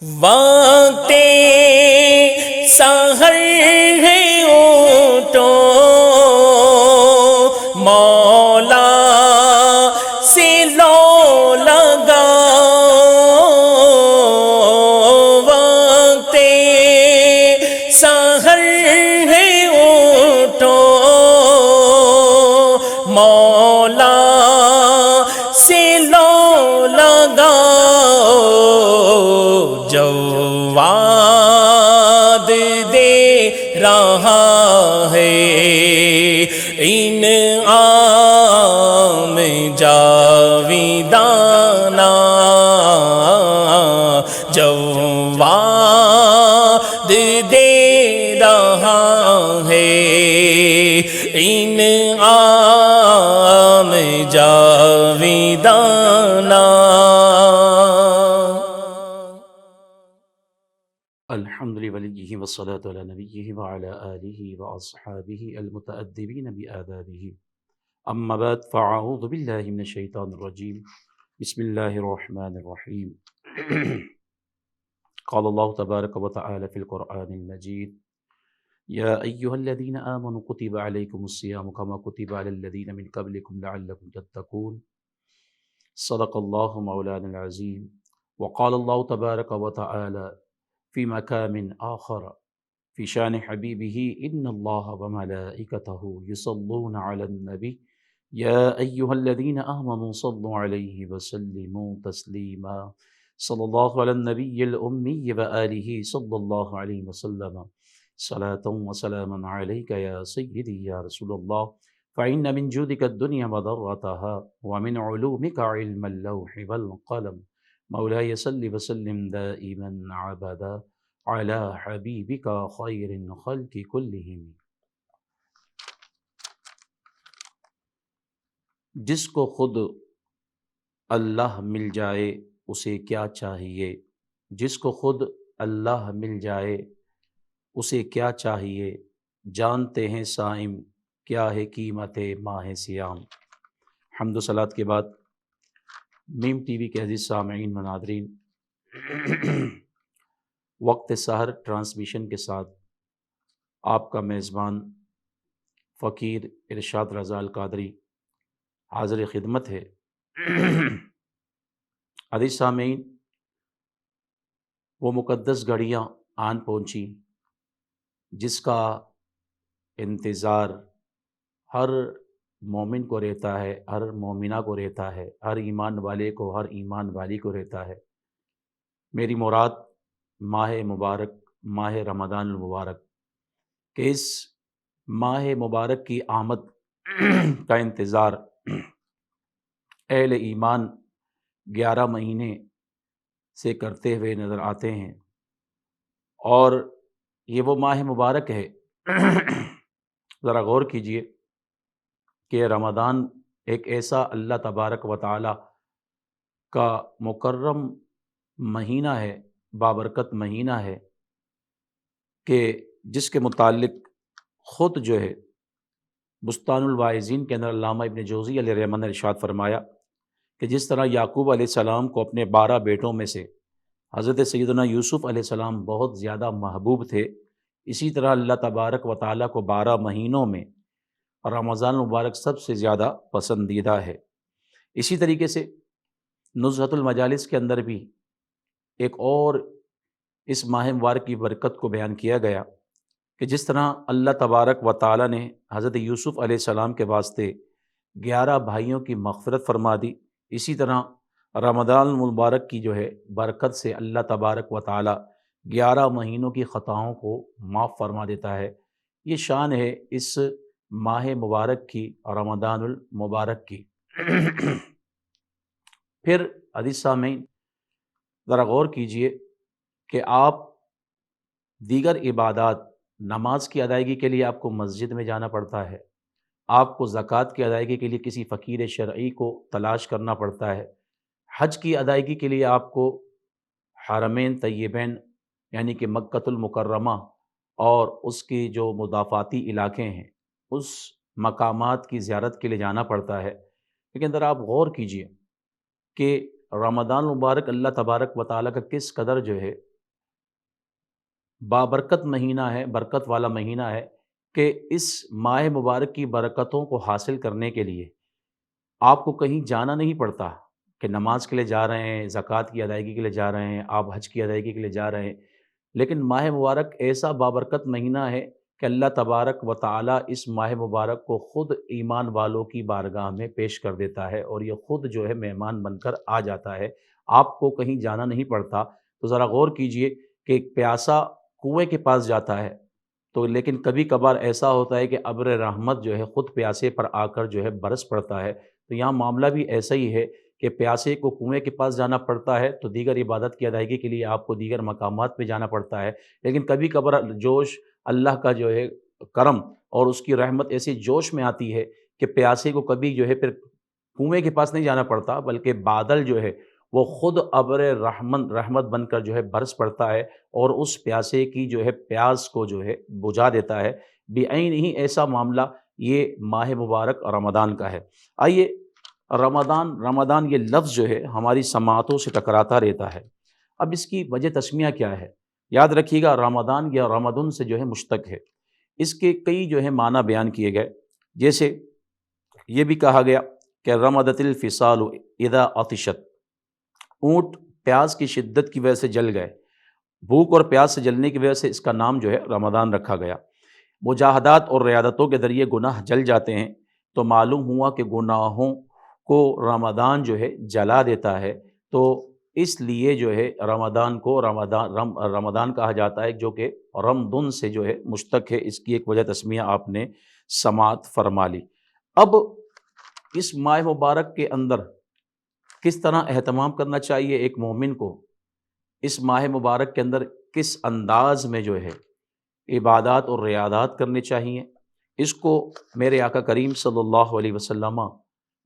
وقت سحر ہے اٹھو مولا سے لو لگاؤ، وقت سحر ہے اٹھو مولا سے لو لگاؤ، جواد دے رہا ہے انعام جاویدانہ، جواد دے رہا ہے انعام جاویدانہ۔ الحمد لولیہ والصلاة علی نبیہ وعلی آلہ واصحابہ المتأدبین بآدابہ، اما بعد فاعوذ باللہ من الشیطان الرجیم، بسم اللہ الرحمن الرحیم۔ قال اللہ تبارک وتعالی فی القرآن المجید، یا ایہا الذین آمنوا کتب علیکم الصیام کما کتب علی الذین من قبلکم لعلکم تتقون، صدق اللہ مولانا العظیم۔ وقال اللہ تبارک وتعالی فی مقام آخر فی شان حبیبہ ان اللہ وملائکتہ یصلون علی النبی یا ایہا الذین آمنوا صلوا علیہ وسلموا تسلیما، صلی اللہ علی النبی الامی وآلہ صلی اللہ علیہ وسلم، صلاۃ وسلاما علیک یا سیدی یا رسول اللہ، فإن من جودک الدنیا وضرتها ومن علومک علم اللوح والقلم، مولاي صل وسلم دائما عبدا على حبيبك خير الخلق كلهم۔ جس کو خود اللہ مل جائے اسے کیا چاہیے، جس کو خود اللہ مل جائے اسے کیا چاہیے، جانتے ہیں صائم کیا ہے قیمت ماہ سیام۔ حمد و صلوات کے بعد میم ٹی وی کے عزیز سامعین و ناظرین، وقت سحر ٹرانسمیشن کے ساتھ آپ کا میزبان فقیر ارشاد رضا القادری حاضر خدمت ہے۔ عزیز سامعین، وہ مقدس گھڑیاں آن پہنچی جس کا انتظار ہر مومن کو رہتا ہے، ہر مومنہ کو رہتا ہے، ہر ایمان والے کو، ہر ایمان والی کو رہتا ہے۔ میری مراد ماہ مبارک، ماہ رمضان المبارک، کہ اس ماہ مبارک کی آمد کا انتظار اہل ایمان 11 مہینے سے کرتے ہوئے نظر آتے ہیں، اور یہ وہ ماہ مبارک ہے۔ ذرا غور کیجئے کہ رمضان ایک ایسا اللہ تبارک و تعالی کا مکرم مہینہ ہے، بابرکت مہینہ ہے، کہ جس کے متعلق خود جو ہے بستان الواعظین کے اندر علامہ ابن جوزی علیہ رحمۃ نے ارشاد فرمایا کہ جس طرح یعقوب علیہ السلام کو اپنے 12 بیٹوں میں سے حضرت سیدنا یوسف علیہ السلام بہت زیادہ محبوب تھے، اسی طرح اللہ تبارک و تعالیٰ کو 12 مہینوں میں رمضان المبارک سب سے زیادہ پسندیدہ ہے۔ اسی طریقے سے نزہۃ المجالس کے اندر بھی ایک اور اس ماہ مبارک کی برکت کو بیان کیا گیا کہ جس طرح اللہ تبارک و تعالیٰ نے حضرت یوسف علیہ السلام کے واسطے 11 بھائیوں کی مغفرت فرما دی، اسی طرح رمضان المبارک کی جو ہے برکت سے اللہ تبارک و تعالیٰ 11 مہینوں کی خطاؤں کو معاف فرما دیتا ہے۔ یہ شان ہے اس ماہ مبارک کی، رمضان المبارک کی۔ پھر عزیز سامعین، ذرا غور کیجئے کہ آپ دیگر عبادات، نماز کی ادائیگی کے لیے آپ کو مسجد میں جانا پڑتا ہے، آپ کو زکوٰۃ کی ادائیگی کے لیے کسی فقیر شرعی کو تلاش کرنا پڑتا ہے، حج کی ادائیگی کے لیے آپ کو حرمین طیبین یعنی کہ مکۃ المکرمہ اور اس کی جو مضافاتی علاقے ہیں اس مقامات کی زیارت کے لیے جانا پڑتا ہے۔ لیکن ذرا آپ غور کیجئے کہ رمضان المبارک اللہ تبارک و تعالیٰ کا کس قدر جو ہے بابرکت مہینہ ہے، برکت والا مہینہ ہے کہ اس ماہ مبارک کی برکتوں کو حاصل کرنے کے لیے آپ کو کہیں جانا نہیں پڑتا کہ نماز کے لیے جا رہے ہیں، زکوٰۃ کی ادائیگی کے لیے جا رہے ہیں، آپ حج کی ادائیگی کے لیے جا رہے ہیں، لیکن ماہ مبارک ایسا بابرکت مہینہ ہے کہ اللہ تبارک و تعالیٰ اس ماہ مبارک کو خود ایمان والوں کی بارگاہ میں پیش کر دیتا ہے، اور یہ خود جو ہے مہمان بن کر آ جاتا ہے، آپ کو کہیں جانا نہیں پڑتا۔ تو ذرا غور کیجئے کہ ایک پیاسا کنویں کے پاس جاتا ہے، تو لیکن کبھی کبھار ایسا ہوتا ہے کہ ابر رحمت جو ہے خود پیاسے پر آ کر جو ہے برس پڑتا ہے۔ تو یہاں معاملہ بھی ایسا ہی ہے کہ پیاسے کو کنویں کے پاس جانا پڑتا ہے، تو دیگر عبادت کی ادائیگی کے لیے آپ کو دیگر مقامات پہ جانا پڑتا ہے، لیکن کبھی کبھار جوش اللہ کا جو ہے کرم اور اس کی رحمت ایسی جوش میں آتی ہے کہ پیاسے کو کبھی جو ہے پھر کنویں کے پاس نہیں جانا پڑتا، بلکہ بادل جو ہے وہ خود ابر رحمت بن کر جو ہے برس پڑتا ہے، اور اس پیاسے کی جو ہے پیاس کو جو ہے بجھا دیتا ہے۔ بعین ہی ایسا معاملہ یہ ماہ مبارک رمضان کا ہے۔ آئیے، رمضان یہ لفظ جو ہے ہماری سماعتوں سے ٹکراتا رہتا ہے۔ اب اس کی وجہ تسمیہ کیا ہے؟ یاد رکھیے گا، رمضان یا رمضان سے جو ہے مشتق ہے۔ اس کے کئی جو ہے معنی بیان کیے گئے، جیسے یہ بھی کہا گیا کہ رمضت الفصال اذا عطشت، اونٹ پیاس کی شدت کی وجہ سے جل گئے، بھوک اور پیاس سے جلنے کی وجہ سے اس کا نام جو ہے رمضان رکھا گیا۔ مجاہدات اور ریاضتوں کے ذریعے گناہ جل جاتے ہیں، تو معلوم ہوا کہ گناہوں کو رمضان جو ہے جلا دیتا ہے، تو اس لیے جو ہے رمضان کو رمضان کہا جاتا ہے، جو کہ رمضان سے جو ہے مشتق ہے۔ اس کی ایک وجہ تسمیہ آپ نے سماعت فرما لی۔ اب اس ماہ مبارک کے اندر کس طرح اہتمام کرنا چاہیے ایک مومن کو، اس ماہ مبارک کے اندر کس انداز میں جو ہے عبادات اور ریاضات کرنے چاہیے، اس کو میرے آقا کریم صلی اللہ علیہ وسلم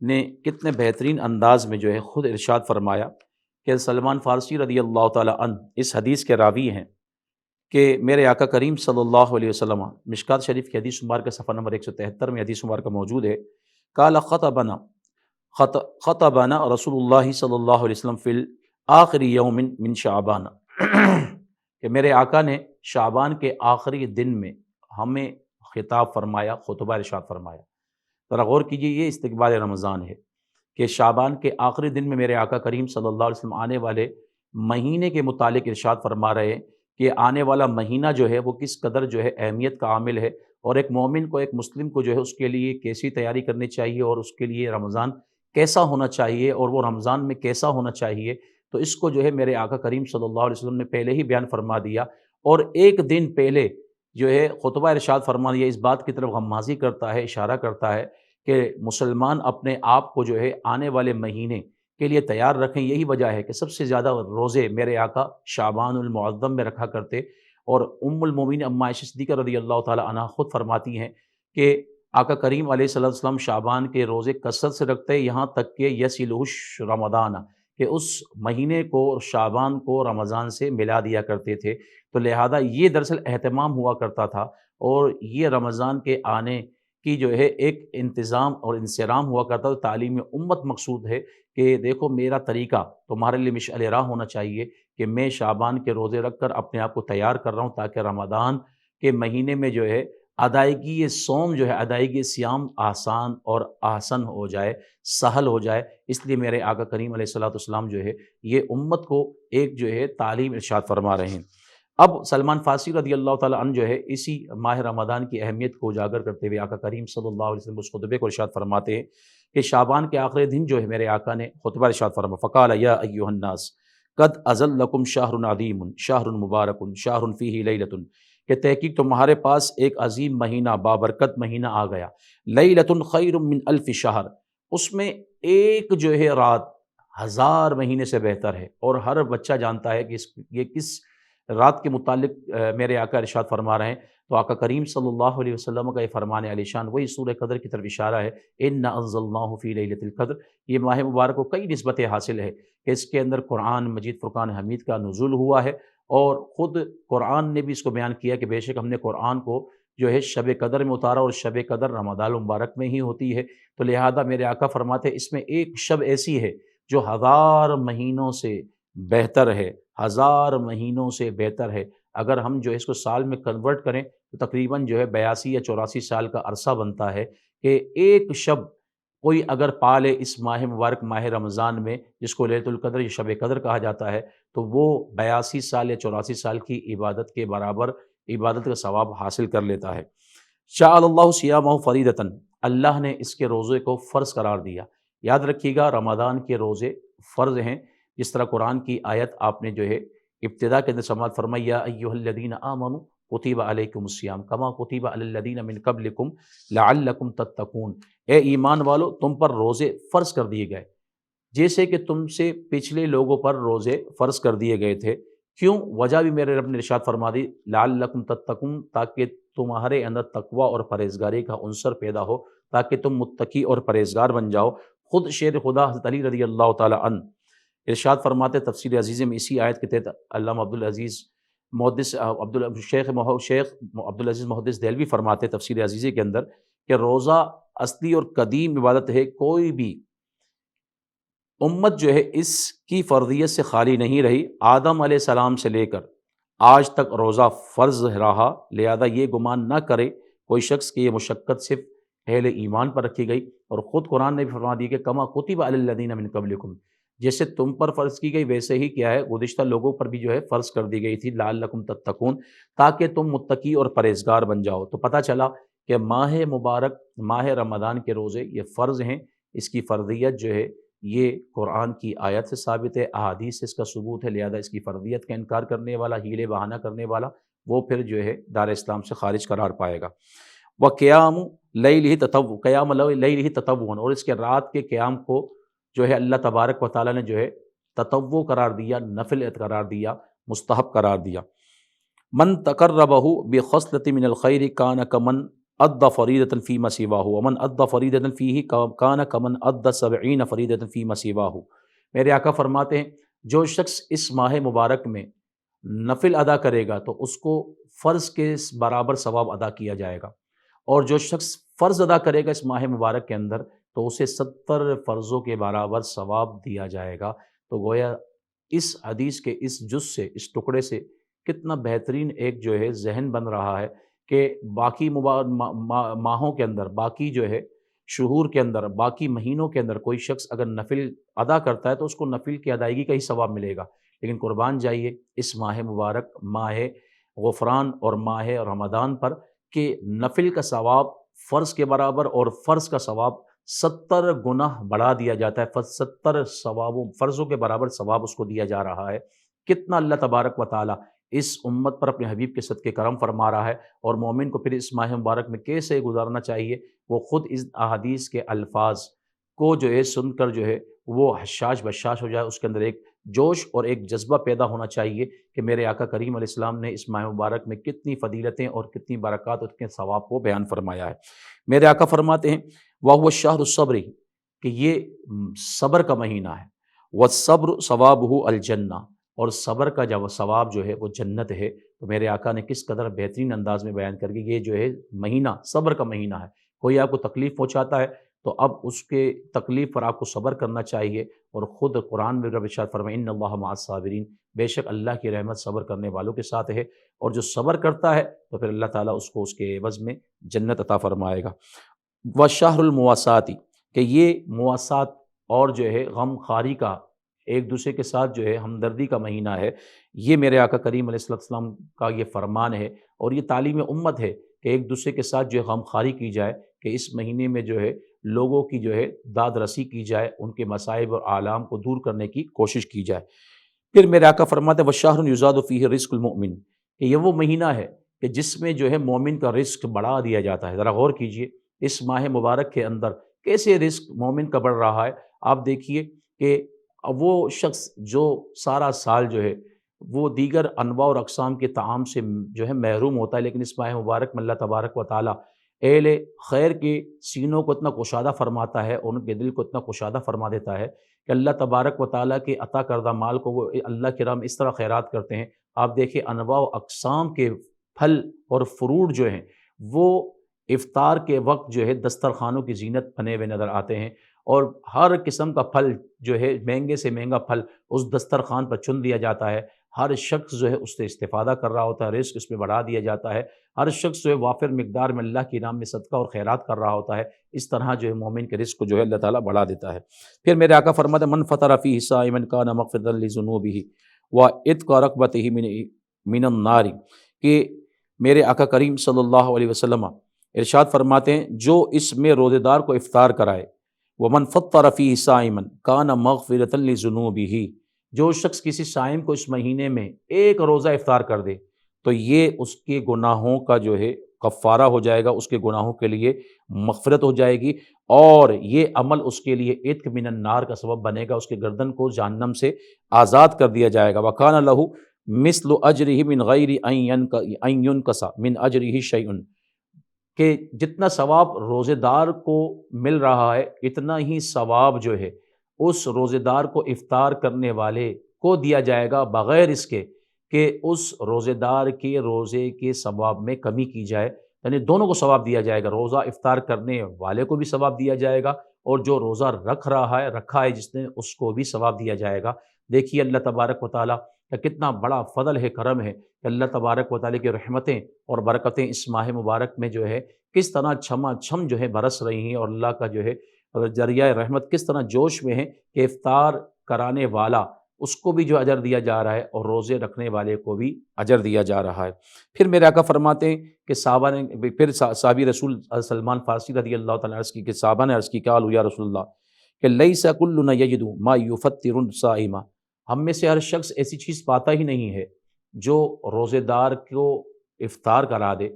نے کتنے بہترین انداز میں جو ہے خود ارشاد فرمایا کہ سلمان فارسی رضی اللہ تعالیٰ عنہ اس حدیث کے راوی ہیں کہ میرے آقا کریم صلی اللہ علیہ وسلم، مشکات شریف کی حدیث مبارکہ صفحہ نمبر 173 میں حدیث مبارکہ موجود ہے، قال خطبنا رسول اللہ صلی اللہ علیہ وسلم فی الآخری یوم من شعبان، کہ میرے آقا نے شعبان کے آخری دن میں ہمیں خطاب فرمایا، خطبہ ارشاد فرمایا۔ ذرا غور کیجیے، یہ استقبال رمضان ہے کہ شعبان کے آخری دن میں میرے آقا کریم صلی اللہ علیہ وسلم آنے والے مہینے کے متعلق ارشاد فرما رہے ہیں کہ آنے والا مہینہ جو ہے وہ کس قدر جو ہے اہمیت کا عامل ہے، اور ایک مومن کو، ایک مسلم کو جو ہے اس کے لیے کیسی تیاری کرنی چاہیے، اور اس کے لیے رمضان کیسا ہونا چاہیے، اور وہ رمضان میں کیسا ہونا چاہیے۔ تو اس کو جو ہے میرے آقا کریم صلی اللہ علیہ وسلم نے پہلے ہی بیان فرما دیا، اور ایک دن پہلے جو ہے خطبہ ارشاد فرما دیا، اس بات کی طرف غمازی کرتا ہے، اشارہ کرتا ہے کہ مسلمان اپنے آپ کو جو ہے آنے والے مہینے کے لیے تیار رکھیں۔ یہی وجہ ہے کہ سب سے زیادہ روزے میرے آقا شعبان المعظم میں رکھا کرتے، اور ام المومنین ام عائشہ صدیقہ رضی اللہ تعالیٰ عنہا خود فرماتی ہیں کہ آقا کریم علیہ الصلوۃ والسلام شعبان کے روزے کثرت سے رکھتے، یہاں تک کہ یصلہ رمضان، کہ اس مہینے کو، شعبان کو رمضان سے ملا دیا کرتے تھے۔ تو لہذا یہ دراصل اہتمام ہوا کرتا تھا، اور یہ رمضان کے آنے کی جو ہے ایک انتظام اور انصرام ہوا کرتا تھا۔ تعلیم امت مقصود ہے کہ دیکھو، میرا طریقہ تمہارے لیے مشعل راہ ہونا چاہیے کہ میں شعبان کے روزے رکھ کر اپنے آپ کو تیار کر رہا ہوں، تاکہ رمضان کے مہینے میں جو ہے ادائیگی یہ صوم جو ہے، ادائیگی سیام آسان اور آسن ہو جائے، سہل ہو جائے۔ اس لیے میرے آقا کریم علیہ الصلوۃ والسلام جو ہے یہ امت کو ایک جو ہے تعلیم ارشاد فرما رہے ہیں۔ اب سلمان فارسی رضی اللہ تعالیٰ عنہ جو ہے اسی ماہ رمضان کی اہمیت کو اجاگر کرتے ہوئے آقا کریم صلی اللہ علیہ وسلم اس خطبے کو ارشاد فرماتے ہیں کہ شعبان کے آخری دن جو ہے میرے آقا نے خطبہ ارشاد فرمایا، فقال یا ایھا الناس قد اذلکم شہر عظیم شہر مبارک شہر فیہ لیلۃ، کہ تحقیق تمہارے پاس ایک عظیم مہینہ، بابرکت مہینہ آ گیا، لیلۃ خیر من الف شہر، اس میں ایک جو ہے رات 1000 مہینے سے بہتر ہے۔ اور ہر بچہ جانتا ہے کہ یہ کس رات کے متعلق میرے آقا ارشاد فرما رہے ہیں۔ تو آقا کریم صلی اللہ علیہ وسلم کا یہ فرمان علی شان وہی سورہ قدر کی طرف اشارہ ہے، انا انزلناہ فی لیلۃ القدر۔ یہ ماہ مبارک کو کئی نسبتیں حاصل ہے کہ اس کے اندر قرآن مجید فرقان حمید کا نزول ہوا ہے، اور خود قرآن نے بھی اس کو بیان کیا کہ بے شک ہم نے قرآن کو جو ہے شب قدر میں اتارا، اور شب قدر رمضان المبارک میں ہی ہوتی ہے۔ تو لہذا میرے آقا فرماتے ہیں اس میں ایک شب ایسی ہے جو 1000 مہینوں سے بہتر ہے، 1000 مہینوں سے بہتر ہے۔ اگر ہم جو ہے اس کو سال میں کنورٹ کریں تو تقریباً جو ہے 82 یا 84 سال کا عرصہ بنتا ہے کہ ایک شب کوئی اگر پالے اس ماہ مبارک ماہ رمضان میں، جس کو لیلۃ القدر یا شب قدر کہا جاتا ہے، تو وہ 82 سال یا 84 سال کی عبادت کے برابر عبادت کا ثواب حاصل کر لیتا ہے۔ جعل اللہ صیامہ فریضۃ، اللہ نے اس کے روزے کو فرض قرار دیا۔ یاد رکھیے گا رمضان کے روزے فرض ہیں، جس طرح قرآن کی آیت آپ نے جو ہے ابتدا کے اندر سماعت فرمائی، یا ایھا الذین آمنوا کتب علیکم الصیام کما کتب علی الذین من قبلکم لعلکم تتقون، اے ایمان والو تم پر روزے فرض کر دیے گئے جیسے کہ تم سے پچھلے لوگوں پر روزے فرض کر دیے گئے تھے۔ کیوں؟ وجہ بھی میرے رب نے ارشاد فرما دی، لعلکم تتقون، تاکہ تمہارے اندر تقوی اور پرہیزگاری کا عنصر پیدا ہو، تاکہ تم متقی اور پرہیزگار بن جاؤ۔ خود شیر خدا حضرت علی رضی اللہ تعالی عنہ ارشاد فرماتے تفسیر عزیز میں اسی آیت کے تحت علامہ عبدالعزیز محدث شیخ عبدالعزیز محدث دہلوی فرماتے تفسیر عزیزی کے اندر کہ روزہ اصلی اور قدیم عبادت ہے، کوئی بھی امت جو ہے اس کی فرضیت سے خالی نہیں رہی، آدم علیہ السلام سے لے کر آج تک روزہ فرض رہا، لہذا یہ گمان نہ کرے کوئی شخص کہ یہ مشقت صرف اہل ایمان پر رکھی گئی، اور خود قرآن نے بھی فرما دی کہ کما کتب علی الذین من قبلکم، جیسے تم پر فرض کی گئی ویسے ہی کیا ہے گزشتہ لوگوں پر بھی جو ہے فرض کر دی گئی تھی، لعلکم تتقون، تاکہ تم متقی اور پرہیزگار بن جاؤ۔ تو پتہ چلا کہ ماہ مبارک ماہ رمضان کے روزے یہ فرض ہیں، اس کی فرضیت جو ہے یہ قرآن کی آیت سے ثابت ہے، احادیث سے اس کا ثبوت ہے، لہذا اس کی فرضیت کا انکار کرنے والا، حیلے بہانہ کرنے والا، وہ پھر جو ہے دار اسلام سے خارج قرار پائے گا۔ وقیام لیلہ تطوع، قیام لیلہ تطوعا، اور اس کے رات کے قیام کو جو ہے اللہ تبارک و تعالیٰ نے جو ہے تطوع قرار دیا، نفل قرار دیا، مستحب قرار دیا۔ من تقربہ بخصلۃ من الخیر کان کمن ادى فریضۃ فیما سواہ ومن ادى فریضۃ فیہ کان کمن ادى 70 فریضۃ فیما سواہ۔ میرے آقا فرماتے ہیں جو شخص اس ماہ مبارک میں نفل ادا کرے گا تو اس کو فرض کے برابر ثواب ادا کیا جائے گا، اور جو شخص فرض ادا کرے گا اس ماہ مبارک کے اندر تو اسے 70 فرضوں کے برابر ثواب دیا جائے گا۔ تو گویا اس حدیث کے اس جز سے، اس ٹکڑے سے کتنا بہترین ایک جو ہے ذہن بن رہا ہے کہ باقی ماہوں کے اندر، باقی جو ہے شہور کے اندر، باقی مہینوں کے اندر کوئی شخص اگر نفل ادا کرتا ہے تو اس کو نفل کی ادائیگی کا ہی ثواب ملے گا، لیکن قربان جائیے اس ماہ مبارک ماہ غفران اور ماہ رمضان پر کہ نفل کا ثواب فرض کے برابر اور فرض کا ثواب 70 گنا بڑھا دیا جاتا ہے، 70 ثوابوں فرضوں کے برابر ثواب اس کو دیا جا رہا ہے۔ کتنا اللہ تبارک و تعالیٰ اس امت پر اپنے حبیب کے صدقے کرم فرما رہا ہے، اور مومن کو پھر اس ماہ مبارک میں کیسے گزارنا چاہیے، وہ خود اس احادیث کے الفاظ کو جو ہے سن کر جو ہے وہ حشاش بشاش ہو جائے، اس کے اندر ایک جوش اور ایک جذبہ پیدا ہونا چاہیے کہ میرے آقا کریم علیہ السلام نے اس ماہ مبارک میں کتنی فضیلتیں اور کتنی برکات اور کتنے ثواب کو بیان فرمایا ہے۔ میرے آقا فرماتے ہیں وَهُوَ الشَّهْرُ الصَّبْرِ، کہ یہ صبر کا مہینہ ہے، وَالصَّبْرُ ثَوَابُهُ الْجَنَّةُ، اور صبر کا جو ثواب جو ہے وہ جنت ہے۔ تو میرے آقا نے کس قدر بہترین انداز میں بیان کر کے یہ جو ہے مہینہ صبر کا مہینہ ہے، کوئی آپ کو تکلیف پہنچاتا ہے تو اب اس کے تکلیف پر آپ کو صبر کرنا چاہیے، اور خود قرآن میں رب ارشاد فرمائے ان اللہ مع الصابرین، بے شک اللہ کی رحمت صبر کرنے والوں کے ساتھ ہے، اور جو صبر کرتا ہے تو پھر اللہ تعالیٰ اس کو اس کے عوض میں جنت عطا فرمائے گا۔ وشہر المواساۃ، کہ یہ مواسات اور جو ہے غم خواری کا، ایک دوسرے کے ساتھ جو ہے ہمدردی کا مہینہ ہے، یہ میرے آقا کریم علیہ السلام کا یہ فرمان ہے، اور یہ تعلیم امت ہے کہ ایک دوسرے کے ساتھ جو ہے غم خواری کی جائے، کہ اس مہینے میں جو ہے لوگوں کی جو ہے داد رسی کی جائے، ان کے مصائب اور آلام کو دور کرنے کی کوشش کی جائے۔ پھر میرے آقا فرماتے ہیں وَشَهْرٌ يُزَادُ فِيهِ رِزْقُ الْمُؤْمِنِ، کہ یہ وہ مہینہ ہے کہ جس میں جو ہے مومن کا رزق بڑھا دیا جاتا ہے۔ ذرا غور کیجئے اس ماہ مبارک کے اندر کیسے رزق مومن کا بڑھ رہا ہے۔ آپ دیکھیے کہ وہ شخص جو سارا سال جو ہے وہ دیگر انواع اور اقسام کے طعام سے جو ہے محروم ہوتا ہے، لیکن اس ماہ مبارک میں اللہ تبارک و تعالیٰ اہل خیر کے سینوں کو اتنا کشادہ فرماتا ہے، اور ان کے دل کو اتنا کشادہ فرما دیتا ہے کہ اللہ تبارک و تعالیٰ کے عطا کردہ مال کو وہ اللہ کی راہ میں اس طرح خیرات کرتے ہیں۔ آپ دیکھیں انواع و اقسام کے پھل اور فروٹ جو ہیں وہ افطار کے وقت جو ہے دسترخوانوں کی زینت بنے ہوئے نظر آتے ہیں، اور ہر قسم کا پھل جو ہے مہنگے سے مہنگا پھل اس دسترخوان پر چن دیا جاتا ہے، ہر شخص جو ہے اس سے استفادہ کر رہا ہوتا ہے، رزق اس میں بڑھا دیا جاتا ہے، ہر شخص جو ہے وافر مقدار میں اللہ کے نام میں صدقہ اور خیرات کر رہا ہوتا ہے، اس طرح جو ہے مومن کے رزق کو جو ہے اللہ تعالیٰ بڑھا دیتا ہے۔ پھر میرے آقا فرماتے ہیں من فطر فیہ صائما کان مغفرۃ لذنوبہ وعتق رقبتہ من النار، کہ میرے آقا کریم صلی اللہ علیہ وسلم ارشاد فرماتے ہیں جو اس میں روزے دار کو افطار کرائے، ومن فطر فیہ صائما کان مغفرۃ لذنوبہ، جو شخص کسی صائم کو اس مہینے میں ایک روزہ افطار کر دے تو یہ اس کے گناہوں کا جو ہے کفارہ ہو جائے گا، اس کے گناہوں کے لیے مغفرت ہو جائے گی، اور یہ عمل اس کے لیے عتق من النار کا سبب بنے گا، اس کے گردن کو جہنم سے آزاد کر دیا جائے گا۔ وَكَانَ لَهُ مِثْلُ أَجْرِهِ مِنْ غَيْرِ أَنْ يُنْقَصَ مِنْ أَجْرِهِ شَيْءٌ، کہ جتنا ثواب روزے دار کو مل رہا ہے اتنا ہی ثواب جو ہے اس روزے دار کو افطار کرنے والے کو دیا جائے گا، بغیر اس کے کہ اس روزے دار کے روزے کے ثواب میں کمی کی جائے، یعنی دونوں کو ثواب دیا جائے گا، روزہ افطار کرنے والے کو بھی ثواب دیا جائے گا اور جو روزہ رکھا ہے جس نے اس کو بھی ثواب دیا جائے گا۔ دیکھیے اللہ تبارک و تعالیٰ کا کتنا بڑا فضل ہے، کرم ہے کہ اللہ تبارک و تعالیٰ کی رحمتیں اور برکتیں اس ماہ مبارک میں جو ہے کس طرح چھما چھم جو ہے برس رہی ہیں، اور اللہ کا جو ہے ذریعہ رحمت کس طرح جوش میں ہے کہ افطار کرانے والا اس کو بھی جو اجر دیا جا رہا ہے اور روزے رکھنے والے کو بھی اجر دیا جا رہا ہے۔ پھر میرے آقا فرماتے ہیں کہ صحابہ نے پھر صحابی رسول سلمان فارسی رضی اللہ تعالیٰ عرض کی کہ صحابہ نے عرض کی قالوا یا رسول اللہ کہ لیس کلنا یجد ما یفطر الصائم، ہم میں سے ہر شخص ایسی چیز پاتا ہی نہیں ہے جو روزے دار کو افطار کرا دے۔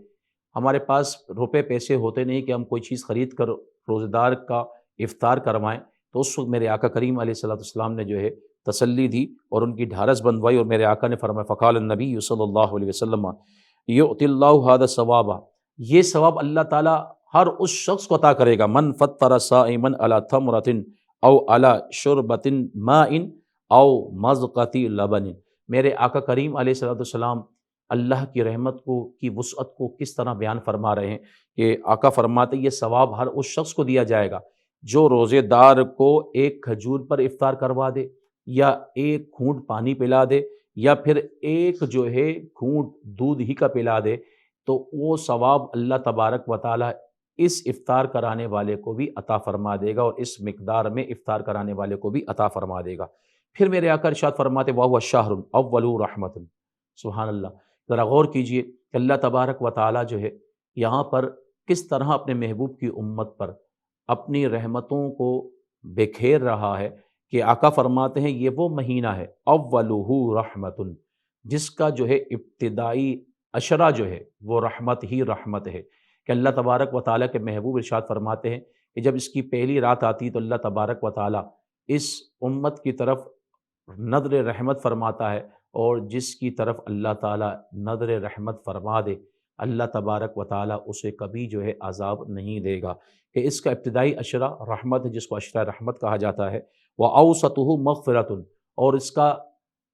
ہمارے پاس روپے پیسے ہوتے نہیں کہ ہم کوئی چیز خرید کر روزے دار کا افطار کروائیں، تو اس وقت میرے آقا کریم علیہ الصلوۃ والسلام نے جو ہے تسلی دی اور ان کی ڈھارس بندوائی، اور میرے آقا نے فرمایا فقال النبی صلی اللہ علیہ وسلم یؤتی اللہ ھذا الثواب، یہ ثواب اللہ تعالیٰ ہر اس شخص کو عطا کرے گا من فطر صائما علی تمرۃ او علی شربۃ ماء او مذقۃ لبن۔ میرے آقا کریم علیہ الصلوۃ والسلام اللہ کی رحمت کو کی وسعت کو کس طرح بیان فرما رہے ہیں کہ آقا فرماتے یہ ثواب ہر اس شخص کو دیا جائے گا جو روزے دار کو ایک کھجور پر افطار کروا دے، یا ایک گھونٹ پانی پلا دے، یا پھر ایک جو ہے گھونٹ دودھ ہی کا پلا دے، تو وہ ثواب اللہ تبارک و تعالیٰ اس افطار کرانے والے کو بھی عطا فرما دے گا اور اس مقدار میں افطار کرانے والے کو بھی عطا فرما دے گا۔ پھر میرے آقا ارشاد فرماتے وَهُوَ الشَّهْرُ الْأَوَّلُ رَحْمَةٌ، سبحان اللہ، ذرا غور کیجئے کہ اللہ تبارک و تعالیٰ جو ہے یہاں پر کس طرح اپنے محبوب کی امت پر اپنی رحمتوں کو بکھیر رہا ہے کہ آقا فرماتے ہیں یہ وہ مہینہ ہے اولہ رحمت، جس کا جو ہے ابتدائی عشرہ جو ہے وہ رحمت ہی رحمت ہے، کہ اللہ تبارک و تعالیٰ کے محبوب ارشاد فرماتے ہیں کہ جب اس کی پہلی رات آتی تو اللہ تبارک و تعالیٰ اس امت کی طرف نظر رحمت فرماتا ہے، اور جس کی طرف اللہ تعالیٰ نظر رحمت فرما دے اللہ تبارک و تعالیٰ اسے کبھی جو ہے عذاب نہیں دے گا، کہ اس کا ابتدائی عشرہ رحمت ہے جس کو عشرہ رحمت کہا جاتا ہے، وَأَوْسَطُهُ مَغْفِرَةٌ، اور اس کا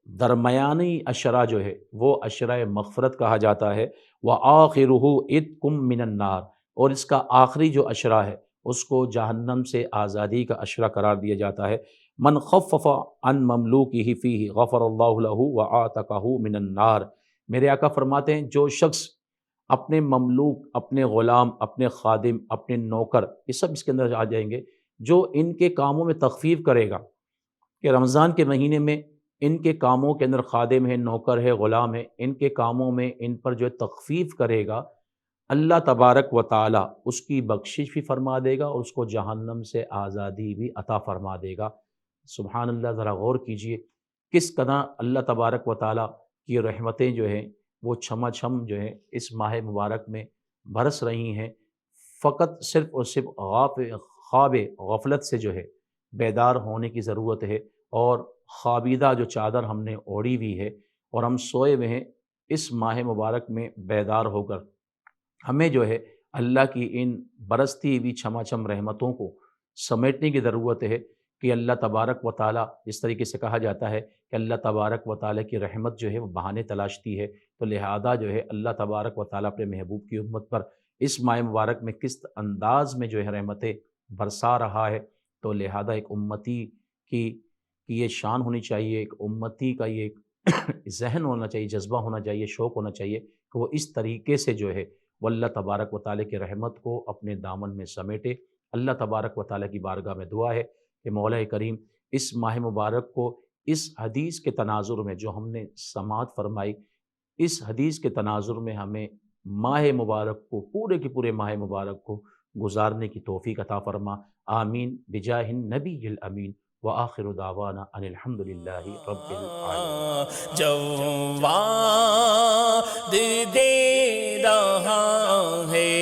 درمیانی عشرہ جو ہے وہ عشرہ مغفرت کہا جاتا ہے، وَآخِرُهُ عِتْقٌ مِّنَ النَّارِ، اور اس کا آخری جو عشرہ ہے اس کو جہنم سے آزادی کا عشرہ قرار دیا جاتا ہے۔ من خفف عن مملوکہ فیہ غفر اللہ لہ وعاتقہ من النار، میرے آقا فرماتے ہیں جو شخص اپنے مملوک، اپنے غلام، اپنے خادم، اپنے نوکر، یہ سب اس کے اندر آ جائیں گے، جو ان کے کاموں میں تخفیف کرے گا، کہ رمضان کے مہینے میں ان کے کاموں کے اندر خادم ہے، نوکر ہے، غلام ہے، ان کے کاموں میں ان پر جو ہے تخفیف کرے گا، اللہ تبارک و تعالیٰ اس کی بخشش بھی فرما دے گا اور اس کو جہنم سے آزادی بھی عطا فرما دے گا۔ سبحان اللہ، ذرا غور کیجئے کس طرح اللہ تبارک و تعالیٰ کی رحمتیں جو ہیں وہ چھما چھم جو ہے اس ماہ مبارک میں برس رہی ہیں۔ فقط صرف اور صرف خواب غفلت سے جو ہے بیدار ہونے کی ضرورت ہے، اور خوابیدہ جو چادر ہم نے اوڑھی ہوئی ہے اور ہم سوئے ہوئے ہیں، اس ماہ مبارک میں بیدار ہو کر ہمیں جو ہے اللہ کی ان برستی ہوئی چھما چھم رحمتوں کو سمیٹنے کی ضرورت ہے، کہ اللہ تبارک و تعالیٰ جس طریقے سے کہا جاتا ہے کہ اللہ تبارک و تعالیٰ کی رحمت جو ہے وہ بہانے تلاشتی ہے، تو لہذا جو ہے اللہ تبارک و تعالیٰ اپنے محبوب کی امت پر اس ماہ مبارک میں کس انداز میں جو ہے رحمتیں برسا رہا ہے، تو لہذا ایک امتی کی یہ شان ہونی چاہیے، ایک امتی کا یہ ایک ذہن ہونا چاہیے، جذبہ ہونا چاہیے، شوق ہونا چاہیے کہ وہ اس طریقے سے جو ہے وہ اللہ تبارک و تعالیٰ کی رحمت کو اپنے دامن میں سمیٹے۔ اللہ تبارک و تعالیٰ کی بارگاہ میں دعا ہے کہ مولا کریم اس ماہ مبارک کو اس حدیث کے تناظر میں جو ہم نے سماعت فرمائی، اس حدیث کے تناظر میں ہمیں ماہ مبارک کو، پورے کے پورے ماہ مبارک کو گزارنے کی توفیق عطا فرما۔ آمین بجاہ النبی الامین وآخر دعوانا ان الحمد للہ رب العالمین۔ جواد دے رہا ہے